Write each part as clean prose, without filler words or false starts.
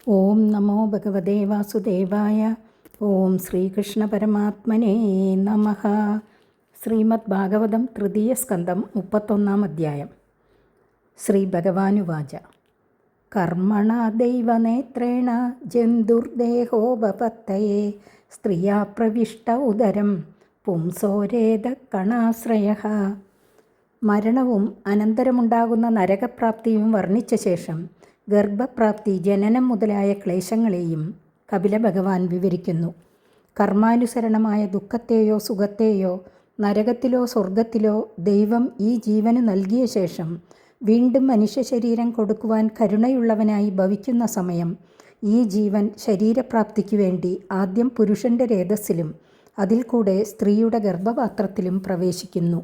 ഓം നമോ ഭഗവതേ വാസുദേവായ. ഓം ശ്രീകൃഷ്ണ പരമാത്മനേ നമഃ. ശ്രീമദ് ഭാഗവതം തൃതീയ സ്കന്ധം 31-ാം അധ്യായം. ശ്രീ ഭഗവാനുവാച. കർമ്മണ ദൈവനേത്രേണ ജന്തുർദേഹോപപത്തയേ സ്ത്രിയാ പ്രവിഷ്ട ഉദരം പുംസോരേതകണാശ്രയഃ. മരണവും അനന്തരമുണ്ടാകുന്ന നരകപ്രാപ്തിയും വർണ്ണിച്ച ശേഷം ഗർഭപ്രാപ്തി, ജനനം മുതലായ ക്ലേശങ്ങളെയും കപില ഭഗവാൻ വിവരിക്കുന്നു. കർമാനുസരണമായ ദുഃഖത്തെയോ സുഖത്തെയോ നരകത്തിലോ സ്വർഗത്തിലോ ദൈവം ഈ ജീവന് നൽകിയ ശേഷം വീണ്ടും മനുഷ്യ ശരീരം കൊടുക്കുവാൻ കരുണയുള്ളവനായി ഭവിക്കുന്ന സമയം ഈ ജീവൻ ശരീരപ്രാപ്തിക്ക് വേണ്ടി ആദ്യം പുരുഷൻ്റെ രേതസ്സിലും അതിൽ കൂടെ സ്ത്രീയുടെ ഗർഭപാത്രത്തിലും പ്രവേശിക്കുന്നു.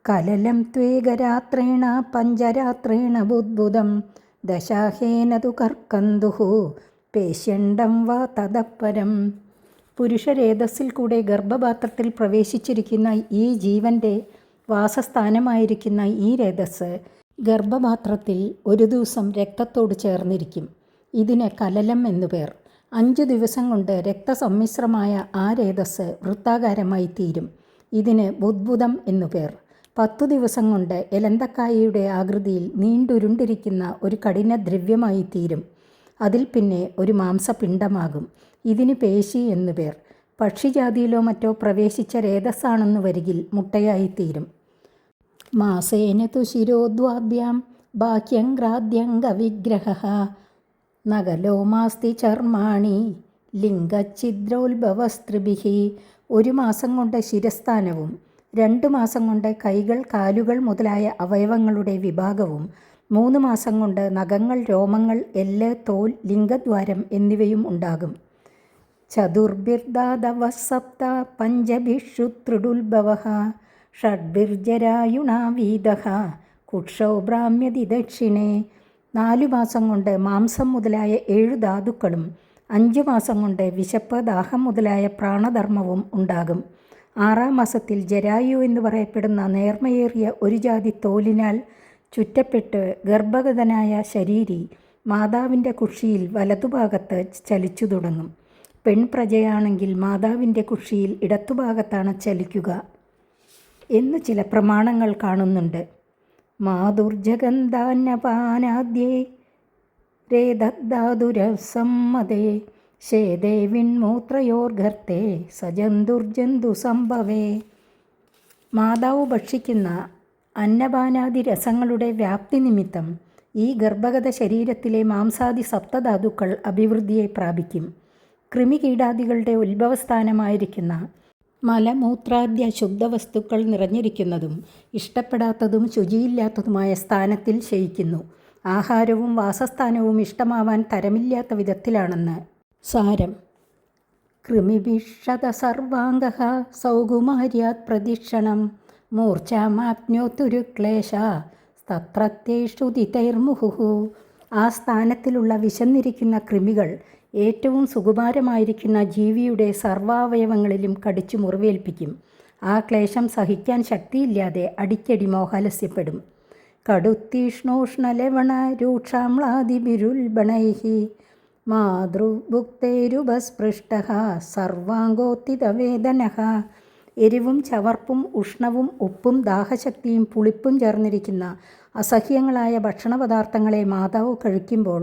കലലം ത്വേകരാത്രേണ പഞ്ചരാത്രേണ ബുദ്ബുദം ദശാഹേനതു കർക്കന്തുഹു പേശ്യണ്ടം വാ തദപ്പരം. പുരുഷരേതസ്സിൽ കൂടെ ഗർഭപാത്രത്തിൽ പ്രവേശിച്ചിരിക്കുന്ന ഈ ജീവൻ്റെ വാസസ്ഥാനമായിരിക്കുന്ന ഈ രേതസ് ഗർഭപാത്രത്തിൽ ഒരു ദിവസം രക്തത്തോട് ചേർന്നിരിക്കും. ഇതിന് കലലം എന്നുപേർ. 5 ദിവസം കൊണ്ട് രക്തസമ്മിശ്രമായ ആ രേതസ് വൃത്താകാരമായി തീരും. ഇതിന് ബുദ്ബുദം എന്നുപേർ. 10 ദിവസം കൊണ്ട് എലന്തക്കായയുടെ ആകൃതിയിൽ നീണ്ടുരുണ്ടിരിക്കുന്ന ഒരു കഠിന ദ്രവ്യമായി തീരും. അതിൽ പിന്നെ ഒരു മാംസപിണ്ഡമാകും. ഇതിന് പേശി എന്നുപേർ. പക്ഷിജാതിയിലോ മറ്റോ പ്രവേശിച്ച രേതസ്സാണെന്നു വരികിൽ മുട്ടയായിത്തീരും. മാസേന തു ശിരോദ്വാഭ്യാം ബാഹ്യംഗ്രാദ്യംഗവിഗ്രഹ നഗലോ മാസ്തി ചർമാണി ലിംഗഛിദ്രോത്ഭവസ്ത്രിഭിഃ. 1 മാസം കൊണ്ട് ശിരസ്ഥാനവും 2 മാസം കൊണ്ട് കൈകൾ, കാലുകൾ മുതലായ അവയവങ്ങളുടെ വിഭാഗവും 3 മാസം കൊണ്ട് നഖങ്ങൾ, രോമങ്ങൾ, എല്ല്, തോൽ, ലിംഗദ്വാരം എന്നിവയും ഉണ്ടാകും. ചതുർഭിർദാദവഃസപ്ത പഞ്ചഭിഷു ത്രിഡുൽഭവഃ ഷഡ്ഭിർജരായുണാ വീതഃ കുക്ഷൗ ഭ്രാമ്യതി ദക്ഷിണേ. 4 മാസം കൊണ്ട് മാംസം മുതലായ 7 ധാതുക്കളും 5 മാസം കൊണ്ട് വിശപ്പ്, ദാഹം മുതലായ പ്രാണധർമ്മവും ഉണ്ടാകും. 6-ാം മാസത്തിൽ ജരായു എന്ന് പറയപ്പെടുന്ന നേർമയേറിയ ഒരു ജാതി തോലിനാൽ ചുറ്റപ്പെട്ട് ഗർഭഗതനായ ശരീരി മാതാവിൻ്റെ കുക്ഷിയിൽ വലതുഭാഗത്ത് ചലിച്ചു തുടങ്ങും. പെൺപ്രജയാണെങ്കിൽ മാതാവിൻ്റെ കുക്ഷിയിൽ ഇടത്തുഭാഗത്താണ് ചലിക്കുക എന്ന് ചില പ്രമാണങ്ങൾ കാണുന്നുണ്ട്. മാതുർജഗന്ധാന്നപാനാദ്യേ രേതദ്ധാതുരസമ്മതേ ശേദേ വിൺമൂത്രയോർഗർത്തേ സജന്തുർജന്തു സംഭവേ. മാതാവ് ഭക്ഷിക്കുന്ന അന്നപാനാദി രസങ്ങളുടെ വ്യാപ്തി നിമിത്തം ഈ ഗർഭഗത ശരീരത്തിലെ മാംസാദി സപ്തധാതുക്കൾ അഭിവൃദ്ധിയെ പ്രാപിക്കും. കൃമികീടാദികളുടെ ഉത്ഭവസ്ഥാനമായിരിക്കുന്ന മലമൂത്രാദ്യ ശുദ്ധവസ്തുക്കൾ നിറഞ്ഞിരിക്കുന്നതും ഇഷ്ടപ്പെടാത്തതും ശുചിയില്ലാത്തതുമായ സ്ഥാനത്തിൽ ശയിക്കുന്നു. ആഹാരവും വാസസ്ഥാനവും ഇഷ്ടമാവാൻ തരമില്ലാത്ത വിധത്തിലാണെന്ന് സാരം. കൃമിഭിഷത സർവാംഗഃ സൗകുമാര്യാത് പ്രദക്ഷിണം മൂർച്ഛാമാപ്നോത്തുരു ക്ലേശ തത്രത്തേഷുദിതൈർമുഹുഃ. ആ സ്ഥാനത്തിലുള്ള വിശന്നിരിക്കുന്ന കൃമികൾ ഏറ്റവും സുകുമാരമായിരിക്കുന്ന ജീവിയുടെ സർവാവയവങ്ങളിലും കടിച്ചു മുറിവേൽപ്പിക്കും. ആ ക്ലേശം സഹിക്കാൻ ശക്തിയില്ലാതെ അടിക്കടി മോഹാലസ്യപ്പെടും. കടുത്തീഷ്ണോഷ്ണലവണ രൂക്ഷാമ്ലാദിഭിരുൽബണൈഃ മാതൃഭുക്തൈരുപസ്പൃഷ്ടഃ സർവാംഗോത്തിതവേദനഃ. എരിവും ചവർപ്പും ഉഷ്ണവും ഉപ്പും ദാഹശക്തിയും പുളിപ്പും ചേർന്നിരിക്കുന്ന അസഹ്യങ്ങളായ ഭക്ഷണപദാർത്ഥങ്ങളെ മാതാവ് കഴിക്കുമ്പോൾ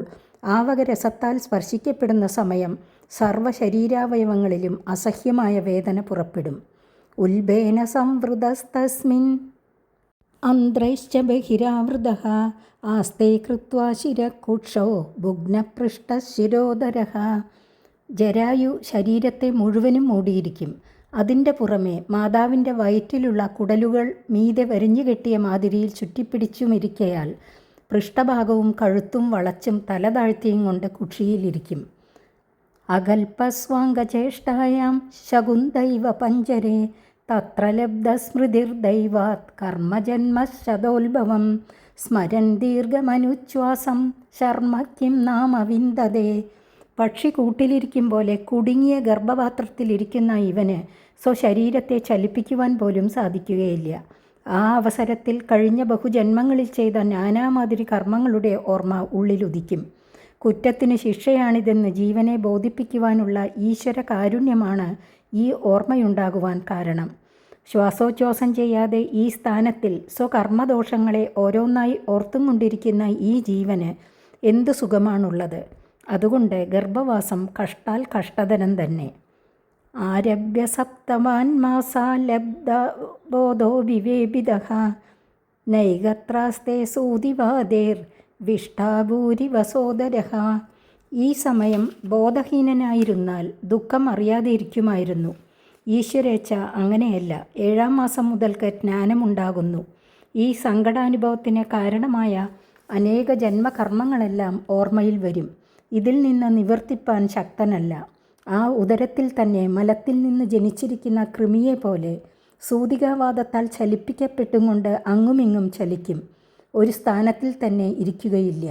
ആവക രസത്താൽ സ്പർശിക്കപ്പെടുന്ന സമയം സർവ്വശരീരാവയവങ്ങളിലും അസഹ്യമായ വേദന പുറപ്പെടും. ഉൽബേന സംവൃതസ്തസ്മിൻ അന്ത്രൈശ്ച ബഹിരാവൃതഃ ആസ്തേ കൃത്വാ ശിരകുക്ഷോ ഭുഗ്നപൃഷ്ടശിരോദരഃ. ജരായു ശരീരത്തെ മുഴുവനും മൂടിയിരിക്കും. അതിൻ്റെ പുറമെ മാതാവിൻ്റെ വയറ്റിലുള്ള കുടലുകൾ മീതെ വരിഞ്ഞു കെട്ടിയ മാതിരിയിൽ ചുറ്റിപ്പിടിച്ചുമിരിക്കയാൽ പൃഷ്ഠഭാഗവും കഴുത്തും വളച്ചും തല താഴ്ത്തിയും കൊണ്ട് കുക്ഷിയിലിരിക്കും. അകൽപസ്വാംഗചേഷ്ടായാം ശകുന്തൈവ പഞ്ചരേ തത്ര ലബ്ധസ്മൃതിർദൈവാത് കർമ്മജന്മശതോത്ഭവം സ്മരൻ ദീർഘമനുച്ഛ്വാസം ശർമ്മ കിം നാമ വിന്ദതേ. പക്ഷി കൂട്ടിലിരിക്കും പോലെ കുടുങ്ങിയ ഗർഭപാത്രത്തിലിരിക്കുന്ന ഇവന് സ്വശരീരത്തെ ചലിപ്പിക്കുവാൻ പോലും സാധിക്കുകയില്ല. ആ അവസരത്തിൽ കഴിഞ്ഞ ബഹുജന്മങ്ങളിൽ ചെയ്ത നാനാമാതിരി കർമ്മങ്ങളുടെ ഓർമ്മ ഉള്ളിലുദിക്കും. കുറ്റത്തിന് ശിക്ഷയാണിതെന്ന് ജീവനെ ബോധിപ്പിക്കുവാനുള്ള ഈശ്വര കാരുണ്യമാണ് ഈ ഓർമ്മയുണ്ടാകുവാൻ കാരണം. ശ്വാസോച്ഛ്വാസം ചെയ്യാതെ ഈ സ്ഥാനത്തിൽ സ്വകർമ്മദോഷങ്ങളെ ഓരോന്നായി ഓർത്തും കൊണ്ടിരിക്കുന്ന ഈ ജീവന് എന്തു സുഖമാണുള്ളത്? അതുകൊണ്ട് ഗർഭവാസം കഷ്ടാൽ കഷ്ടതരം തന്നെ. ആരഭ്യ സപ്തമാൻ മാസാ ലബ്ധ ബോധോ വിവേപിതഃ നൈകത്രാസ്തേ സൂതിവാദേർ വിഷ്ഠാഭൂരിവസോദരഃ. ഈ സമയം ബോധഹീനനായിരുന്നാൽ ദുഃഖം അറിയാതെ ഇരിക്കുമായിരുന്നു. ഈശ്വരേച്ഛ അങ്ങനെയല്ല. 7-ാം മാസം മുതൽക്ക് ജ്ഞാനമുണ്ടാകുന്നു. ഈ സങ്കടാനുഭവത്തിന് കാരണമായ അനേക ജന്മകർമ്മങ്ങളെല്ലാം ഓർമ്മയിൽ വരും. ഇതിൽ നിന്ന് നിവർത്തിപ്പാൻ ശക്തനല്ല. ആ ഉദരത്തിൽ തന്നെ മലത്തിൽ നിന്ന് ജനിച്ചിരിക്കുന്ന കൃമിയെ പോലെ സൂതികാവാദത്താൽ ചലിപ്പിക്കപ്പെട്ടും കൊണ്ട് അങ്ങുമിങ്ങും ചലിക്കും. ഒരു സ്ഥാനത്തിൽ തന്നെ ഇരിക്കുകയില്ല.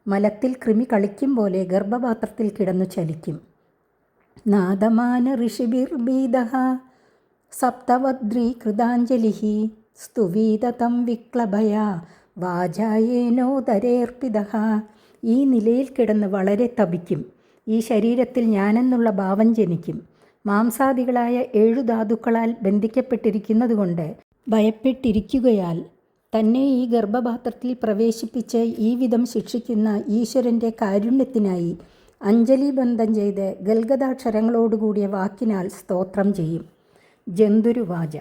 മലത്തിൽ കൃമി കളിക്കും പോലെ ഗർഭപാത്രത്തിൽ കിടന്നു ചലിക്കും. നാദമാന ഋഷിഭിർഭീതഃ സപ്തവദ്രീകൃതാഞ്ജലിഃ സ്തുവീതതം വിക്ലഭയാ വാചായേനോദരേർപ്പിതഃ. ഈ നിലയിൽ കിടന്ന് വളരെ തപിക്കും. ഈ ശരീരത്തിൽ ഞാനെന്നുള്ള ഭാവം ജനിക്കും. മാംസാദികളായ 7 ധാതുക്കളാൽ ബന്ധിക്കപ്പെട്ടിരിക്കുന്നതുകൊണ്ട് ഭയപ്പെട്ടിരിക്കുകയാൽ തന്നെ ഈ ഗർഭപാത്രത്തിൽ പ്രവേശിപ്പിച്ച് ഈ വിധം ശിക്ഷിക്കുന്ന ഈശ്വരൻ്റെ കാരുണ്യത്തിനായി അഞ്ജലിബന്ധം ചെയ്ത് ഗൽഗതാക്ഷരങ്ങളോടുകൂടിയ വാക്കിനാൽ സ്തോത്രം ചെയ്യും. ജന്തുരുവാച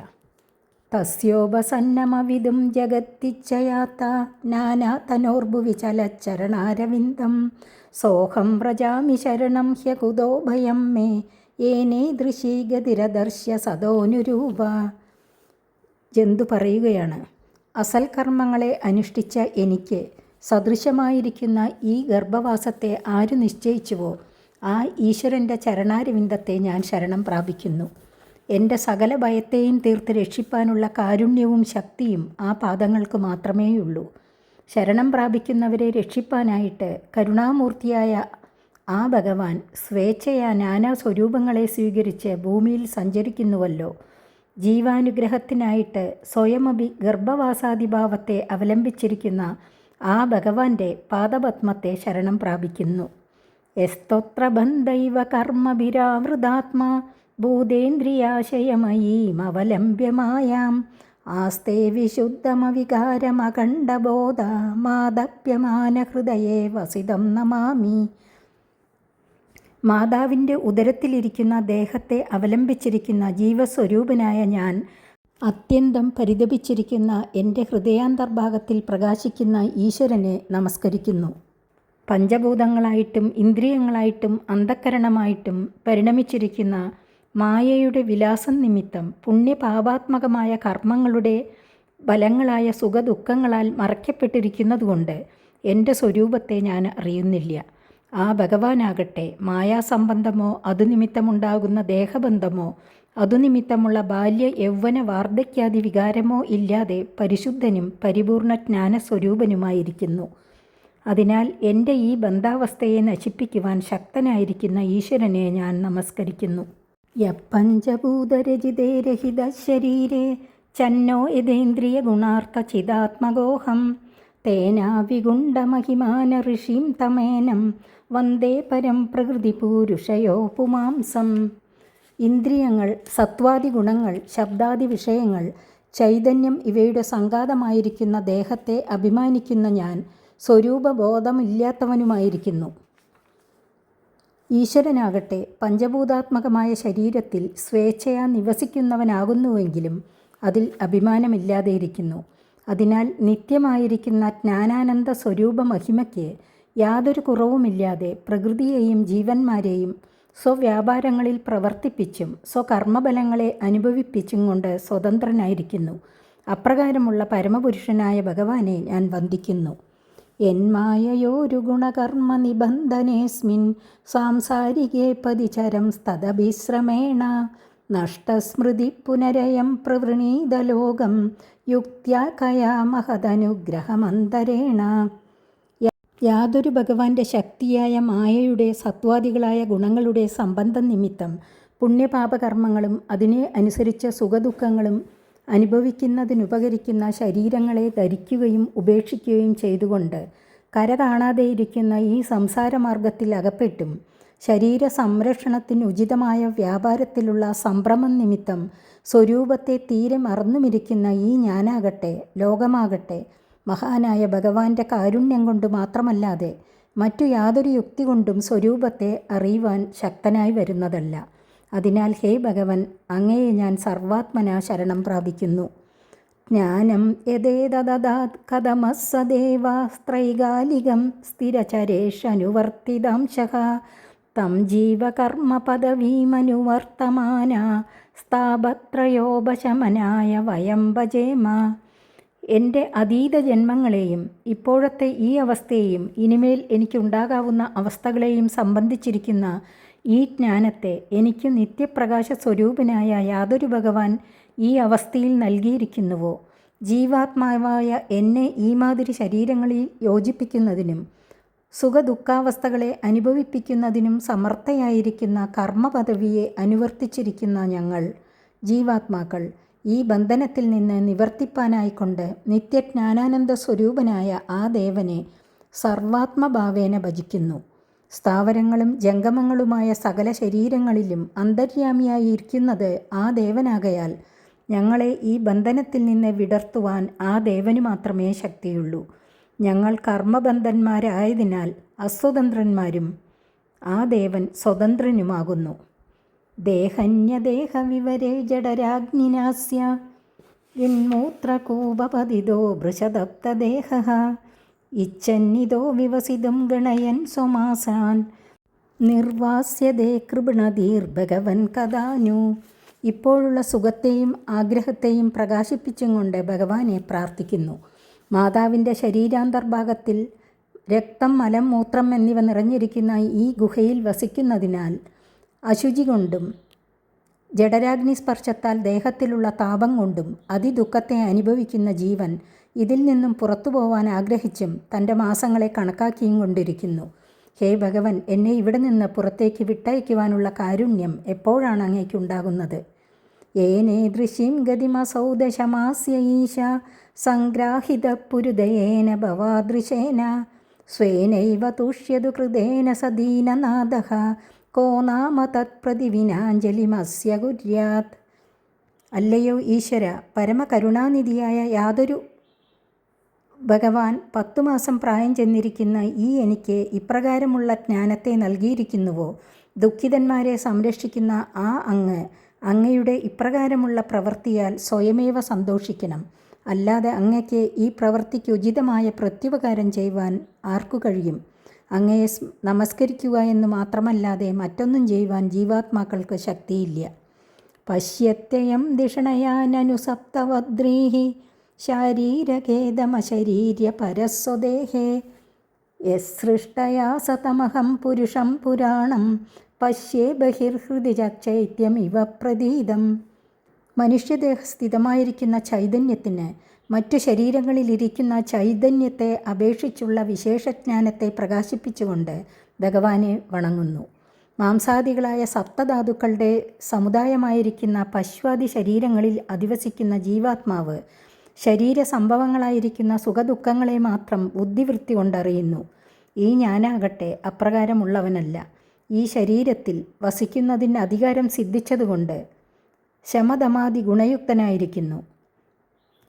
തസ്യോപസന്നമവിദും ജഗത്തിച്ഛയാത്ത നാനാതനോർഭുവി ചലച്ചരണാരവിന്ദം സോഹം വ്രജാമി ശരണം ഹ്യകുതോ ഭയം മേ ഏനേദൃശീ ഗതിരദർശ്യ സദോനുരൂപ. ജന്തു പറയുകയാണ്, അസൽ കർമ്മങ്ങളെ അനുഷ്ഠിച്ച എനിക്ക് സദൃശമായിരിക്കുന്ന ഈ ഗർഭവാസത്തെ ആര് നിശ്ചയിച്ചുവോ ആ ഈശ്വരൻ്റെ ചരണാരവിന്ദത്തെ ഞാൻ ശരണം പ്രാപിക്കുന്നു. എൻ്റെ സകല ഭയത്തെയും തീർത്ത് രക്ഷിപ്പാനുള്ള കാരുണ്യവും ശക്തിയും ആ പാദങ്ങൾക്ക് മാത്രമേയുള്ളൂ. ശരണം പ്രാപിക്കുന്നവരെ രക്ഷിപ്പാനായിട്ട് കരുണാമൂർത്തിയായ ആ ഭഗവാൻ സ്വേച്ഛയാ നാനാ സ്വരൂപങ്ങളെ സ്വീകരിച്ച് ഭൂമിയിൽ സഞ്ചരിക്കുന്നുവല്ലോ. ജീവാനുഗ്രഹത്തിനായിട്ട് സ്വയമഭി ഗർഭവാസാദിഭാവത്തെ അവലംബിച്ചിരിക്കുന്ന ആ ഭഗവാന്റെ പാദപത്മത്തെ ശരണം പ്രാപിക്കുന്നു. യസ്തോത്ര ബന്ധൈവ കർമ്മഭിരാവൃതാത്മാ ഭൂതേന്ദ്രിയാശയമയീമവലംബ്യമായാം ആസ്തേ വിശുദ്ധമവികാരമഖണ്ഡബോധ മാദപ്യമാനഹൃദയേ വസിതം നമാമി. മാതാവിൻ്റെ ഉദരത്തിലിരിക്കുന്ന ദേഹത്തെ അവലംബിച്ചിരിക്കുന്ന ജീവസ്വരൂപനായ ഞാൻ അത്യന്തം പരിതപിച്ചിരിക്കുന്ന എൻ്റെ ഹൃദയാന്തർഭാഗത്തിൽ പ്രകാശിക്കുന്ന ഈശ്വരനെ നമസ്കരിക്കുന്നു. പഞ്ചഭൂതങ്ങളായിട്ടും ഇന്ദ്രിയങ്ങളായിട്ടും അന്ധക്കരണമായിട്ടും പരിണമിച്ചിരിക്കുന്ന മായയുടെ വിലാസം നിമിത്തം പുണ്യപാപാത്മകമായ കർമ്മങ്ങളുടെ ബലങ്ങളായ സുഖദുഃഖങ്ങളാൽ മറയ്ക്കപ്പെട്ടിരിക്കുന്നതുകൊണ്ട് എൻ്റെ സ്വരൂപത്തെ ഞാൻ അറിയുന്നില്ല. ആ ഭഗവാനാകട്ടെ മായാസംബന്ധമോ അതുനിമിത്തമുണ്ടാകുന്ന ദേഹബന്ധമോ അതുനിമിത്തമുള്ള ബാല്യ യൗവന വാർദ്ധക്യാദി വികാരമോ ഇല്ലാതെ പരിശുദ്ധനും പരിപൂർണ ജ്ഞാനസ്വരൂപനുമായിരിക്കുന്നു. അതിനാൽ എൻ്റെ ഈ ബന്ധാവസ്ഥയെ നശിപ്പിക്കുവാൻ ശക്തനായിരിക്കുന്ന ഈശ്വരനെ ഞാൻ നമസ്കരിക്കുന്നു. യപ്പഞ്ചഭൂതരജിതേ രഹിത ശരീരേ ചന്നോ യഥേന്ദ്രിയ ഗുണാർത്ഥ ചിദാത്മകോഹം തേനാവിഗുണ്ടമഹിമാന ഋഷിം തമേനം വന്ദേ പരം പ്രകൃതി പൂരുഷയോ പുമാംസം. ഇന്ദ്രിയങ്ങൾ, സത്വാദി ഗുണങ്ങൾ, ശബ്ദാദി വിഷയങ്ങൾ, ചൈതന്യം ഇവയുടെ സംഘാതമായിരിക്കുന്ന ദേഹത്തെ അഭിമാനിക്കുന്ന ഞാൻ സ്വരൂപബോധമില്ലാത്തവനുമായിരിക്കുന്നു. ഈശ്വരനാകട്ടെ പഞ്ചഭൂതാത്മകമായ ശരീരത്തിൽ സ്വേച്ഛയാ നിവസിക്കുന്നവനാകുന്നുവെങ്കിലും അതിൽ അഭിമാനമില്ലാതെയിരിക്കുന്നു. അതിനാൽ നിത്യമായിരിക്കുന്ന ജ്ഞാനാനന്ദ സ്വരൂപ മഹിമയ്ക്ക് യാതൊരു കുറവുമില്ലാതെ പ്രകൃതിയെയും ജീവന്മാരെയും സ്വവ്യാപാരങ്ങളിൽ പ്രവർത്തിപ്പിച്ചും സ്വകർമ്മബലങ്ങളെ അനുഭവിപ്പിച്ചും കൊണ്ട് സ്വതന്ത്രനായിരിക്കുന്നു. അപ്രകാരമുള്ള പരമപുരുഷനായ ഭഗവാനെ ഞാൻ വന്ദിക്കുന്നു. യന്മായയോരു ഗുണകർമ്മ നിബന്ധനേസ്മിൻ സാംസാരികേ പതിചരം സ്തദഭിശ്രമേണ നഷ്ടസ്മൃതി പുനരയം പ്രവൃണീതലോകം യുക്ത്യാ കയാമഹദനുഗ്രഹമന്തരേണ. യാതൊരു ഭഗവാന്റെ ശക്തിയായ മായയുടെ സത്വാദികളായ ഗുണങ്ങളുടെ സംബന്ധം നിമിത്തം പുണ്യപാപകർമ്മങ്ങളും അതിനെ അനുസരിച്ച സുഖദുഃഖങ്ങളും അനുഭവിക്കുന്നതിനുപകരിക്കുന്ന ശരീരങ്ങളെ ധരിക്കുകയും ഉപേക്ഷിക്കുകയും ചെയ്തുകൊണ്ട് കര കാണാതെയിരിക്കുന്ന ഈ സംസാരമാർഗത്തിൽ അകപ്പെട്ടും ശരീര സംരക്ഷണത്തിന് ഉചിതമായ വ്യാപാരത്തിലുള്ള സംഭ്രമം നിമിത്തം സ്വരൂപത്തെ തീരെ മറന്നുമിരിക്കുന്ന ഈ ഞാനാകട്ടെ ലോകമാകട്ടെ മഹാനായ ഭഗവാന്റെ കാരുണ്യം കൊണ്ട് മാത്രമല്ലാതെ മറ്റു യാതൊരു യുക്തി കൊണ്ടും സ്വരൂപത്തെ അറിയുവാൻ ശക്തനായി വരുന്നതല്ല. അതിനാൽ ഹേ ഭഗവൻ, അങ്ങയെ ഞാൻ സർവാത്മനാ ശരണം പ്രാപിക്കുന്നു. ജ്ഞാനം യഥേതദാത് കഥമസ്സദേവാസ്ത്രൈകാലികം സ്ഥിരചരേഷനുവർത്തിതാംശഃ തം ജീവകർമ്മ പദവീമനുവർത്തമാന സ്ഥാപത്രയോപശമനായ വയം ഭജേമ. എൻ്റെ അതീത ജന്മങ്ങളെയും ഇപ്പോഴത്തെ ഈ അവസ്ഥയെയും ഇനിമേൽ എനിക്കുണ്ടാകാവുന്ന അവസ്ഥകളെയും സംബന്ധിച്ചിരിക്കുന്ന ഈ ജ്ഞാനത്തെ എനിക്ക് നിത്യപ്രകാശ സ്വരൂപനായ യാതൊരു ഭഗവാൻ ഈ അവസ്ഥയിൽ നൽകിയിരിക്കുന്നുവോ, ജീവാത്മാവായ എന്നെ ഈ മാതിരി ശരീരങ്ങളിൽ യോജിപ്പിക്കുന്നതിനും സുഖദുഃഖാവസ്ഥകളെ അനുഭവിപ്പിക്കുന്നതിനും സമർത്ഥയായിരിക്കുന്ന കർമ്മപദവിയെ അനുവർത്തിച്ചിരിക്കുന്ന ഞങ്ങൾ ജീവാത്മാക്കൾ ഈ ബന്ധനത്തിൽ നിന്ന് നിവർത്തിപ്പാനായിക്കൊണ്ട് നിത്യജ്ഞാനാനന്ദ സ്വരൂപനായ ആ ദേവനെ സർവാത്മഭാവേന ഭജിക്കുന്നു. സ്ഥാവരങ്ങളും ജംഗമങ്ങളുമായ സകല ശരീരങ്ങളിലും അന്തര്യാമിയായിരിക്കുന്നത് ആ ദേവനാകയാൽ ഞങ്ങളെ ഈ ബന്ധനത്തിൽ നിന്ന് വിടർത്തുവാൻ ആ ദേവന് മാത്രമേ ശക്തിയുള്ളൂ. ഞങ്ങൾ കർമ്മബന്ധന്മാരായതിനാൽ അസ്വതന്ത്രന്മാരും ആ ദേവൻ സ്വതന്ത്രനുമാകുന്നു. ദേഹന്യദേഹവിവരേ ജഡരാഗ്നിനാസ്യ യന്മൂത്രകൂപപതിതോ വൃഷദപ്തദേഹഃ ഇച്ഛന്നിതോ വിവസിതും ഗണയൻ സ്വമാസാൻ നിർവാസ്യതേ കൃപണതീർഭഗവൻ കഥാനു. ഇപ്പോഴുള്ള സുഖത്തെയും ആഗ്രഹത്തെയും പ്രകാശിപ്പിച്ചും കൊണ്ട് ഭഗവാനെ പ്രാർത്ഥിക്കുന്നു. മാതാവിൻ്റെ ശരീരാന്തർഭാഗത്തിൽ രക്തം, മലം, മൂത്രം എന്നിവ നിറഞ്ഞിരിക്കുന്ന ഈ ഗുഹയിൽ വസിക്കുന്നതിനാൽ അശുചി കൊണ്ടും ജഡരാഗ്നി സ്പർശത്താൽ ദേഹത്തിലുള്ള താപം കൊണ്ടും അതിദുഃഖത്തെ അനുഭവിക്കുന്ന ജീവൻ ഇതിൽ നിന്നും പുറത്തു പോവാൻ ആഗ്രഹിച്ചും തൻ്റെ മാസങ്ങളെ കണക്കാക്കിയും കൊണ്ടിരിക്കുന്നു. ഹേ ഭഗവൻ, എന്നെ ഇവിടെ നിന്ന് പുറത്തേക്ക് വിട്ടയക്കുവാനുള്ള കാരുണ്യം എപ്പോഴാണ് അങ്ങേക്കുണ്ടാകുന്നത്? ഏനേദൃശീം ഗതിമസൗ ദശമാസ്യ ഈശ സംഗ്രാഹിത പുരുദയേന ഭവാദൃശേന സ്വേനൈവ തുഷ്യതു കൃതേന സദീനനാഥഃ കോ നാമ തത്പ്രതിവിനാഞ്ജലിമസ്യ കുര്യാത്. അല്ലയോ ഈശ്വര, പരമകരുണാനിധിയായ യാതൊരു ഭഗവാൻ 10 മാസം പ്രായം ചെന്നിരിക്കുന്ന ഈ എനിക്ക് ഇപ്രകാരമുള്ള ജ്ഞാനത്തെ നൽകിയിരിക്കുന്നുവോ, ദുഃഖിതന്മാരെ സംരക്ഷിക്കുന്ന ആ അങ്ങയുടെ ഇപ്രകാരമുള്ള പ്രവൃത്തിയാൽ സ്വയമേവ സന്തോഷിക്കണം. അല്ലാതെ അങ്ങയ്ക്ക് ഈ പ്രവൃത്തിക്ക് ഉചിതമായ പ്രത്യുപകാരം ചെയ്യുവാൻ ആർക്കു കഴിയും? അങ്ങയെ നമസ്കരിക്കുക എന്ന് മാത്രമല്ലാതെ മറ്റൊന്നും ചെയ്യുവാൻ ജീവാത്മാക്കൾക്ക് ശക്തിയില്ല. പശ്യത്യയം ധിഷണയാനനുസപ്തവദ്രീഹി ശാരീരഖേദമശരീര്യ പരസ്വദേഹേ യസൃഷ്ടയാ സതമഹം പുരുഷം പുരാണം പശ്യേ ബഹിർഹൃദി ചൈത്യം ഇവ പ്രതീതം. മനുഷ്യദേഹ സ്ഥിതമായിരിക്കുന്ന ചൈതന്യത്തിന് മറ്റു ശരീരങ്ങളിലിരിക്കുന്ന ചൈതന്യത്തെ അപേക്ഷിച്ചുള്ള വിശേഷജ്ഞാനത്തെ പ്രകാശിപ്പിച്ചുകൊണ്ട് ഭഗവാനെ വണങ്ങുന്നു. മാംസാദികളായ സപ്തധാതുക്കളുടെ സമുദായമായിരിക്കുന്ന പശ്വാദി ശരീരങ്ങളിൽ അധിവസിക്കുന്ന ജീവാത്മാവ് ശരീരസംഭവങ്ങളായിരിക്കുന്ന സുഖദുഃഖങ്ങളെ മാത്രം ബുദ്ധിവൃത്തി കൊണ്ടറിയുന്നു. ഈ ഞാനാകട്ടെ അപ്രകാരമുള്ളവനല്ല. ഈ ശരീരത്തിൽ വസിക്കുന്നതിന് അധികാരം സിദ്ധിച്ചതുകൊണ്ട് ശമദമാദി ഗുണയുക്തനായിരിക്കുന്നു.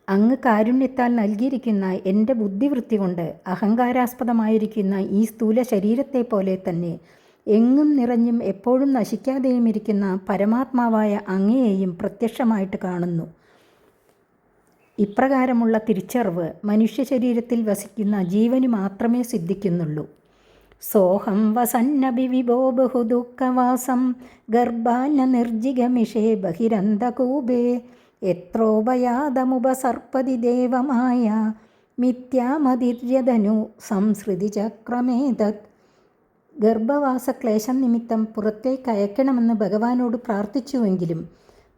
അങ്ങ് കാരുണ്യത്താൽ നൽകിയിരിക്കുന്ന എൻ്റെ ബുദ്ധിവൃത്തി കൊണ്ട് അഹങ്കാരാസ്പദമായിരിക്കുന്ന ഈ സ്ഥൂല ശരീരത്തെ പോലെ തന്നെ എങ്ങും നിറഞ്ഞും എപ്പോഴും നശിക്കാതെയും ഇരിക്കുന്ന പരമാത്മാവായ അങ്ങയെയും പ്രത്യക്ഷമായിട്ട് കാണുന്നു. ഇപ്രകാരമുള്ള തിരിച്ചറിവ് മനുഷ്യ ശരീരത്തിൽ വസിക്കുന്ന ജീവന് മാത്രമേ സിദ്ധിക്കുന്നുള്ളൂ. സോഹം വസന്നഭി വിഭോ ബഹുദുഃഖവാസം ഗർഭാന നിർജിഗമിഷേ ബഹിരന്തകൂപേ എത്രോപയാതമുപസർപ്പതി ദേവമായ മിഥ്യാമതിര്യതനു സംസൃതി ചക്രമേതത്. ഗർഭവാസക്ലേശം നിമിത്തം പുറത്തേക്ക് അയക്കണമെന്ന് ഭഗവാനോട് പ്രാർത്ഥിച്ചുവെങ്കിലും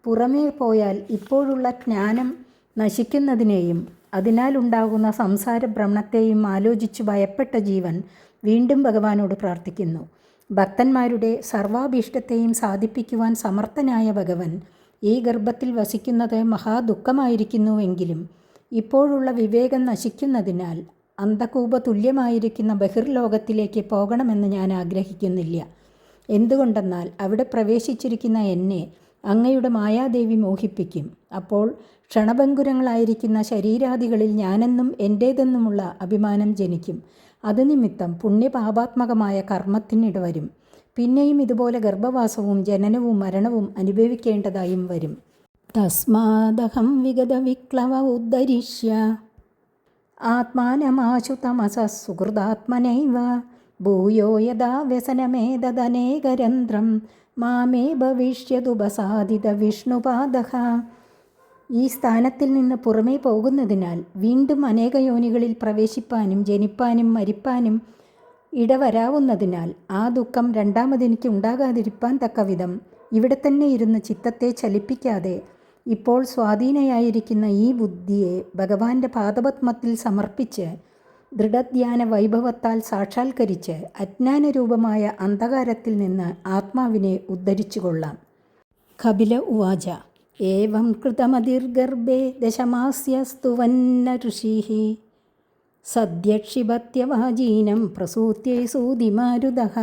പുറമേ പോയാൽ ഇപ്പോഴുള്ള ജ്ഞാനം നശിക്കുന്നതിനെയും അതിനാലുണ്ടാകുന്ന സംസാര ഭ്രമണത്തെയും ആലോചിച്ചു ഭയപ്പെട്ട ജീവൻ വീണ്ടും ഭഗവാനോട് പ്രാർത്ഥിക്കുന്നു. ഭക്തന്മാരുടെ സർവാഭീഷ്ടത്തെയും സാധിപ്പിക്കുവാൻ സമർത്ഥനായ ഭഗവൻ ഈ ഗർഭത്തിൽ വസിക്കുന്നത് മഹാദുഃഖമായിരിക്കുന്നുവെങ്കിലും ഇപ്പോഴുള്ള വിവേകം നശിക്കുന്നതിനാൽ അന്ധകൂപ തുല്യമായിരിക്കുന്ന ബഹിർലോകത്തിലേക്ക് പോകണമെന്ന് ഞാൻ ആഗ്രഹിക്കുന്നില്ല. എന്തുകൊണ്ടെന്നാൽ അവിടെ പ്രവേശിച്ചിരിക്കുന്ന എന്നെ അങ്ങയുടെ മായാദേവി മോഹിപ്പിക്കും. അപ്പോൾ ക്ഷണഭങ്കുരങ്ങളായിരിക്കുന്ന ശരീരാദികളിൽ ഞാനെന്നും എൻ്റേതെന്നുമുള്ള അഭിമാനം ജനിക്കും. അത് നിമിത്തം പുണ്യപാപാത്മകമായ കർമ്മത്തിനിടവരും. പിന്നെയും ഇതുപോലെ ഗർഭവാസവും ജനനവും മരണവും അനുഭവിക്കേണ്ടതായും വരും. തസ്മാദഹം വിഗത വിക്ലവ ഉദ്ധരിഷ്യ ആത്മാനമാശു തമസ സുഹൃദാത്മനൈവ ഭൂയോ യഥാ വ്യസനമേതദനേകരന്ധ്രം മാമേ ഭവിഷ്യതുപസാദിത വിഷ്ണുപാദഃ. ഈ സ്ഥാനത്തിൽ നിന്ന് പുറമേ പോകുന്നതിനാൽ വീണ്ടും അനേക യോനികളിൽ പ്രവേശിപ്പാനും ജനിപ്പാനും മരിപ്പാനും ഇടവരാവുന്നതിനാൽ ആ ദുഃഖം രണ്ടാമതെനിക്ക് ഉണ്ടാകാതിരിപ്പാൻ തക്കവിധം ഇവിടെ തന്നെ ഇരുന്ന് ചിത്തത്തെ ചലിപ്പിക്കാതെ ഇപ്പോൾ സ്വാധീനയായിരിക്കുന്ന ഈ ബുദ്ധിയെ ഭഗവാന്റെ പാദപത്മത്തിൽ സമർപ്പിച്ച് ദൃഢധ്യാന വൈഭവത്താൽ സാക്ഷാത്കരിച്ച് അജ്ഞാനരൂപമായ അന്ധകാരത്തിൽ നിന്ന് ആത്മാവിനെ ഉദ്ധരിച്ചു കൊള്ളാം. കപില ഉവാച ഏവം കൃതമതിർഗർഭേ ദശമാസ്യസ്തുവന്ന ഋഷിഃ സദ്യക്ഷിപത്യവാജീനം പ്രസൂത്യൈ സൂതിമാരുതഃ.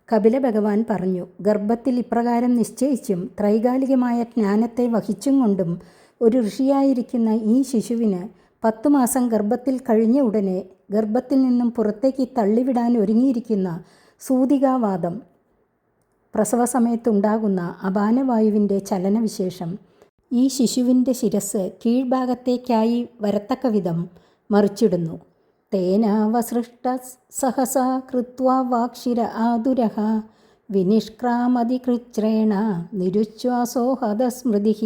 കപില ഭഗവാൻ പറഞ്ഞു, ഗർഭത്തിൽ ഇപ്രകാരം നിശ്ചയിച്ചും ത്രൈകാലികമായ ജ്ഞാനത്തെ വഹിച്ചും കൊണ്ടും ഒരു ഋഷിയായിരിക്കുന്ന ഈ ശിശുവിന് 10 മാസം ഗർഭത്തിൽ കഴിഞ്ഞ ഉടനെ ഗർഭത്തിൽ നിന്നും പുറത്തേക്ക് തള്ളിവിടാൻ ഒരുങ്ങിയിരിക്കുന്ന സൂതികാവാദം, പ്രസവ സമയത്തുണ്ടാകുന്ന അപാനവായുവിൻ്റെ ചലനവിശേഷം, ഈ ശിശുവിൻ്റെ ശിരസ് കീഴ്ഭാഗത്തേക്കായി വരത്തക്ക വിധം മറിച്ചിടുന്നു. തേനാവസൃഷ്ട സഹസാ കൃത്വാ വാക്ഷിര ആതുരഃ വിനിഷ്ക്രാമതികൃച്ഛ്രേണ നിരുച്ഛ്വാസോ ഹതസ്മൃതിഃ.